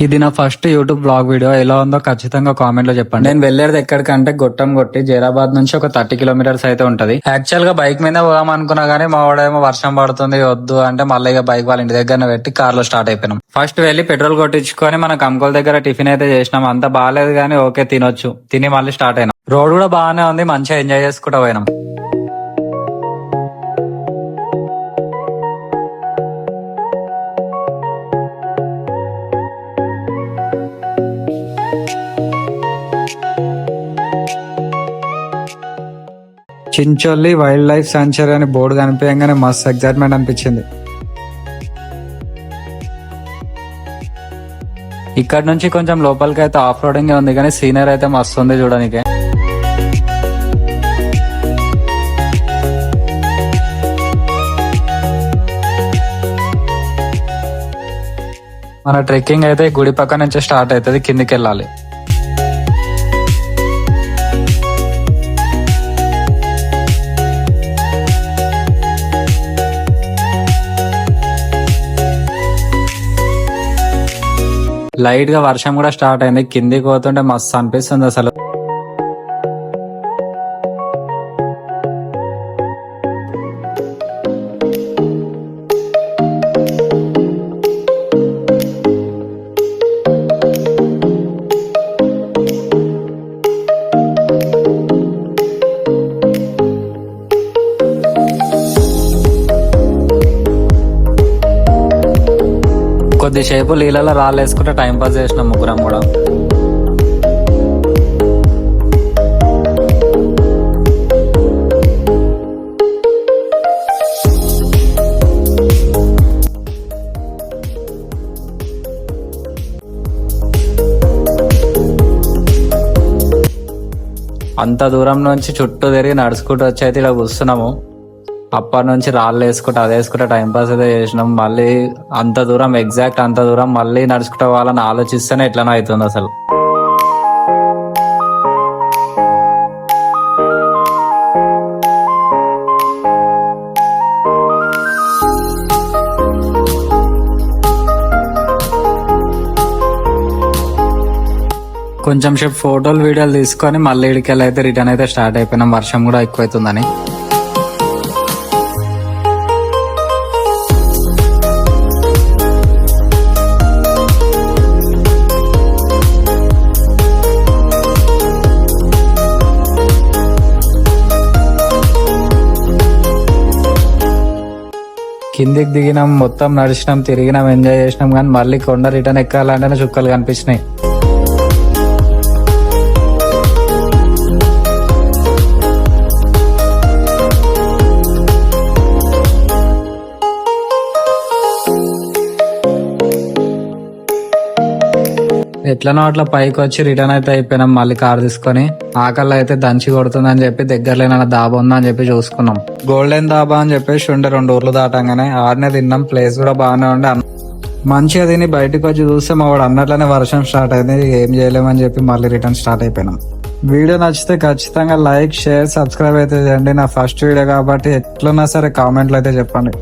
ఇది నా first YouTube blog video. ఎలా ఉందో ఖచ్చితంగా కామెంట్ లో చెప్పండి. నేను వెళ్ళేది ఎక్కడికంటే గొట్టం కొట్టి జైరాబాద్ నుంచి ఒక 30 కిలోమీటర్స్ అయితే ఉంటది. యాక్చువల్ గా బైక్ మీద పోదాం అనుకున్నా గానీ మా వాడేమో వర్షం పడుతుంది వద్దు అంటే మళ్ళీ ఇక బైక్ వాళ్ళ ఇంటి దగ్గర పెట్టి కార్ లో స్టార్ట్ అయిపోయినాం. ఫస్ట్ వెళ్ళి పెట్రోల్ కొట్టించుకొని మన కంకోల్ దగ్గర టిఫిన్ అయితే చేసినాం. అంత బాగాలేదు కానీ ఓకే తినొచ్చు. తిని మళ్ళీ స్టార్ట్ అయినాం. రోడ్ కూడా బాగానే ఉంది, మంచిగా ఎంజాయ్ చేసుకుంటూ పోయినాం. చించోల్లి వైల్డ్ లైఫ్ సాంచురీ అని బోర్డు కనిపించగానే మస్తు ఎక్సైట్మెంట్ అనిపించింది. ఇక్కడ నుంచి కొంచెం లోపలికి అయితే ఆఫ్ రోడింగ్ ఉంది కానీ సీనరీ అయితే మస్తు ఉంది చూడడానికి. మన ట్రెక్కింగ్ అయితే గుడి పక్క నుంచి స్టార్ట్ అవుతుంది, కిందికి వెళ్ళాలి. లైట్ గా వర్షం కూడా స్టార్ట్ అయింది. కిందికి పోతుంటే మస్తు అనిపిస్తుంది అసలు. కొద్దిసేపు నీళ్ళలో రాళ్ళేసుకుంటే టైం పాస్ చేసినాం ముగ్గురం కూడా. అంత దూరం నుంచి చుట్టూ తిరిగి నడుచుకుంటూ వచ్చి అయితే ఇలా కూర్చున్నాము. అప్పటి నుంచి రాళ్ళు వేసుకుంటా అది వేసుకుంటా టైం పాస్ అయితే చేసినాం. మళ్ళీ అంత దూరం ఎగ్జాక్ట్ అంత దూరం మళ్ళీ నడుచుకుంటా వాళ్ళని ఆలోచిస్తేనే ఎట్లనో అవుతుంది అసలు. కొంచెం సేపు ఫోటోలు వీడియోలు తీసుకొని మళ్ళీ ఇడికెళ్ళి అయితే రిటర్న్ అయితే స్టార్ట్ అయిపోయినాం. వర్షం కూడా ఎక్కువైతుందని. కిందికి దిగినాం, మొత్తం నడిచినాం, తిరిగినాం, ఎంజాయ్ చేసినాం. కానీ మళ్ళీ కొండ రిటర్న్ ఎక్కాలంటేనే చుక్కలు కనిపించినాయి. ఎట్లనో అట్లా పైకి వచ్చి రిటర్న్ అయితే అయిపోయినాం. మళ్ళీ కార్ తీసుకొని ఆకలి అయితే దంచి కొడుతుందని చెప్పి దగ్గరలో ఏమైనా దాబా ఉందా అని చెప్పి చూసుకున్నాం. గోల్డెన్ దాబా అని చెప్పేసి ఉండే 2 ఊర్లు దాటంగానే ఆడనే తిన్నాం. ప్లేస్ కూడా బాగానే ఉండే. మంచిగా తిని బయటకు వచ్చి చూస్తే మా వాడు అన్నట్లనే వర్షం స్టార్ట్ అయింది. ఏం చేయలేమని చెప్పి మళ్ళీ రిటర్న్ స్టార్ట్ అయిపోయినాం. వీడియో నచ్చితే ఖచ్చితంగా లైక్, షేర్, సబ్స్క్రైబ్ అయితే చేయండి. నా ఫస్ట్ వీడియో కాబట్టి ఎట్లున్నా సరే కామెంట్లు అయితే చెప్పండి.